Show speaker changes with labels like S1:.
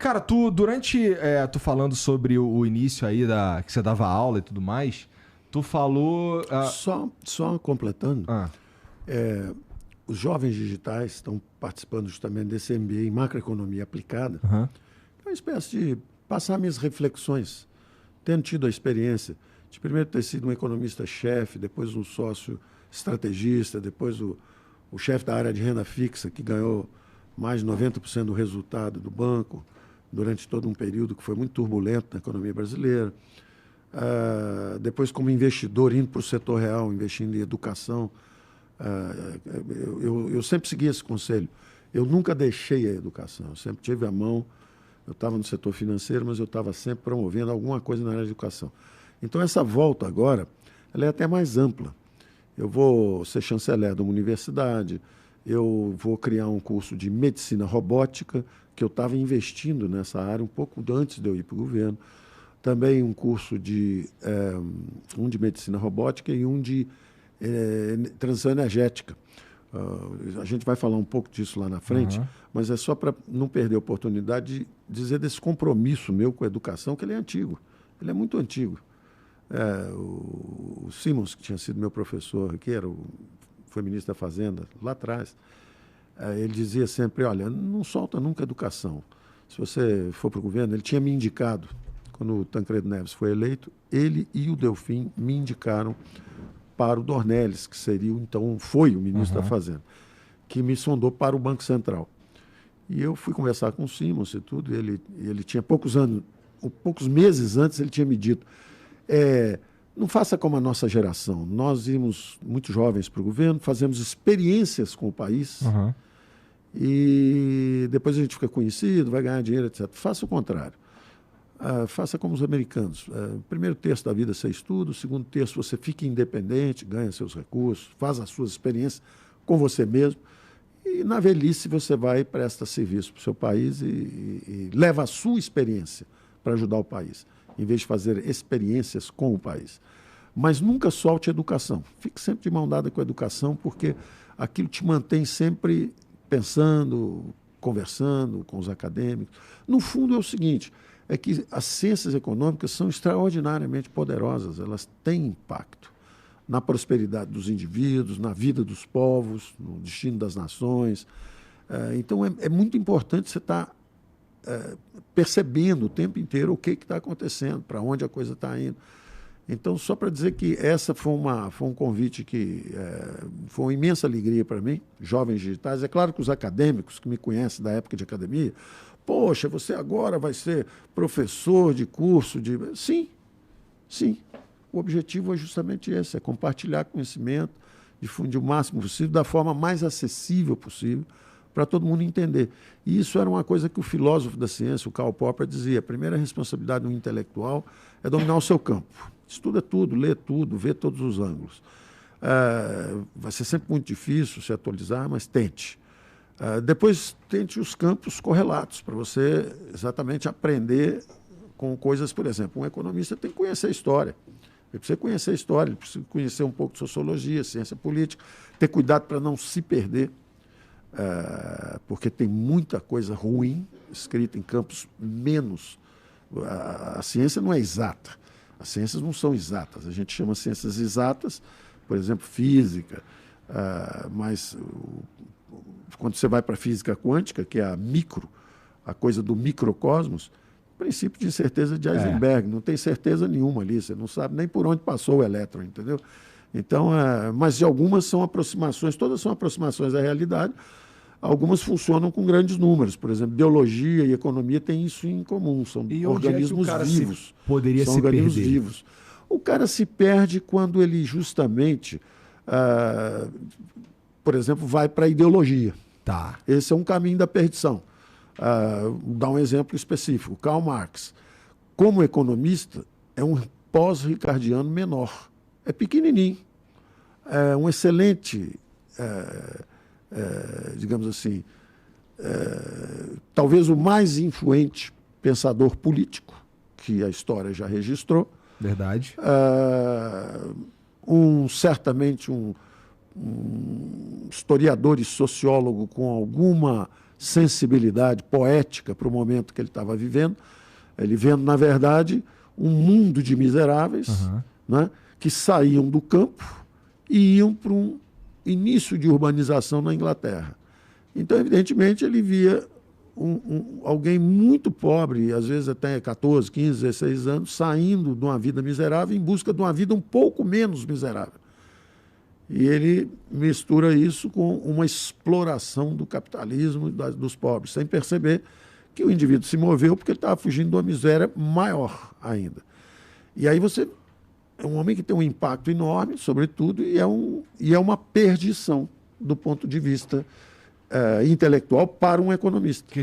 S1: Cara, tu falando sobre o início aí que você dava aula e tudo mais, tu falou...
S2: Só completando,
S1: Ah,
S2: os jovens digitais estão participando justamente desse MBA em macroeconomia aplicada.
S1: aham.
S2: É uma espécie de passar minhas reflexões, tendo tido a experiência de primeiro ter sido um economista-chefe, depois um sócio estrategista, depois o chefe da área de renda fixa, que ganhou mais de 90% do resultado do banco durante todo um período que foi muito turbulento na economia brasileira. Depois, como investidor, indo para o setor real, investindo em educação. Eu sempre segui esse conselho. Eu nunca deixei a educação, eu sempre tive a mão. Eu estava no setor financeiro, mas eu estava sempre promovendo alguma coisa na área de educação. Então, essa volta agora, ela é até mais ampla. Eu vou ser chanceler de uma universidade, eu vou criar um curso de medicina robótica, que eu estava investindo nessa área um pouco antes de eu ir para o governo. Também um curso de medicina robótica e um de transição energética. A gente vai falar um pouco disso lá na frente, mas é só para não perder a oportunidade de dizer desse compromisso meu com a educação, que ele é antigo, ele é muito antigo. O Simons, que tinha sido meu professor aqui, foi ministro da Fazenda lá atrás, ele dizia sempre, olha, não solta nunca a educação. Se você for para o governo, ele tinha me indicado, quando o Tancredo Neves foi eleito, ele e o Delfim me indicaram para o Dornelles, que foi o ministro da Fazenda, que me sondou para o Banco Central. E eu fui conversar com o Simons e tudo, e ele tinha poucos meses antes, ele tinha me dito, não faça como a nossa geração, nós íamos muito jovens para o governo, fazemos experiências com o país, e depois a gente fica conhecido, vai ganhar dinheiro, etc. Faça o contrário. Faça como os americanos. Primeiro terço da vida você estuda, o segundo terço você fica independente, ganha seus recursos, faz as suas experiências com você mesmo, e na velhice você vai e presta serviço para o seu país e leva a sua experiência para ajudar o país, em vez de fazer experiências com o país. Mas nunca solte a educação. Fique sempre de mão dada com a educação, porque aquilo te mantém sempre pensando, conversando com os acadêmicos. No fundo é o seguinte, é que as ciências econômicas são extraordinariamente poderosas, elas têm impacto na prosperidade dos indivíduos, na vida dos povos, no destino das nações. Então é muito importante você estar percebendo o tempo inteiro o que está acontecendo, para onde a coisa está indo. Então, só para dizer que essa foi um convite que foi uma imensa alegria para mim, jovens digitais. É claro que os acadêmicos que me conhecem da época de academia, poxa, você agora vai ser professor de curso de... Sim. O objetivo é justamente esse, é compartilhar conhecimento, difundir o máximo possível, da forma mais acessível possível, para todo mundo entender. E isso era uma coisa que o filósofo da ciência, o Karl Popper, dizia: a primeira responsabilidade do intelectual é dominar o seu campo. Estuda tudo, lê tudo, vê todos os ângulos. Vai ser sempre muito difícil se atualizar, mas tente. Depois, tente os campos correlatos, para você exatamente aprender com coisas, por exemplo, um economista tem que conhecer a história. Ele precisa conhecer a história, ele precisa conhecer um pouco de sociologia, ciência política, ter cuidado para não se perder, porque tem muita coisa ruim escrita em campos menos... A ciência não é exata, as ciências não são exatas, a gente chama ciências exatas, por exemplo, física, mas quando você vai para a física quântica, que é a coisa do microcosmos, princípio de incerteza de Heisenberg, não tem certeza nenhuma ali, você não sabe nem por onde passou o elétron, entendeu? Então, mas de algumas são aproximações, todas são aproximações à realidade, algumas funcionam com grandes números, por exemplo, biologia e economia têm isso em comum, são organismos vivos.
S1: Poderia se perder?
S2: O cara se perde quando ele justamente, por exemplo, vai para a ideologia.
S1: Tá.
S2: Esse é um caminho da perdição. Vou dar um exemplo específico. Karl Marx, como economista, é um pós-ricardiano menor. É pequenininho. É um excelente, digamos assim, talvez o mais influente pensador político que a história já registrou.
S1: Verdade.
S2: Certamente um um historiador e sociólogo com alguma sensibilidade poética para o momento que ele estava vivendo, ele vendo, na verdade, um mundo de miseráveis, né, que saíam do campo e iam para um início de urbanização na Inglaterra. Então, evidentemente, ele via alguém muito pobre, às vezes até 14, 15, 16 anos, saindo de uma vida miserável em busca de uma vida um pouco menos miserável. E ele mistura isso com uma exploração do capitalismo dos pobres, sem perceber que o indivíduo se moveu porque ele estava fugindo de uma miséria maior ainda. E aí você é um homem que tem um impacto enorme, sobretudo, e é uma perdição do ponto de vista intelectual para um economista.
S1: Que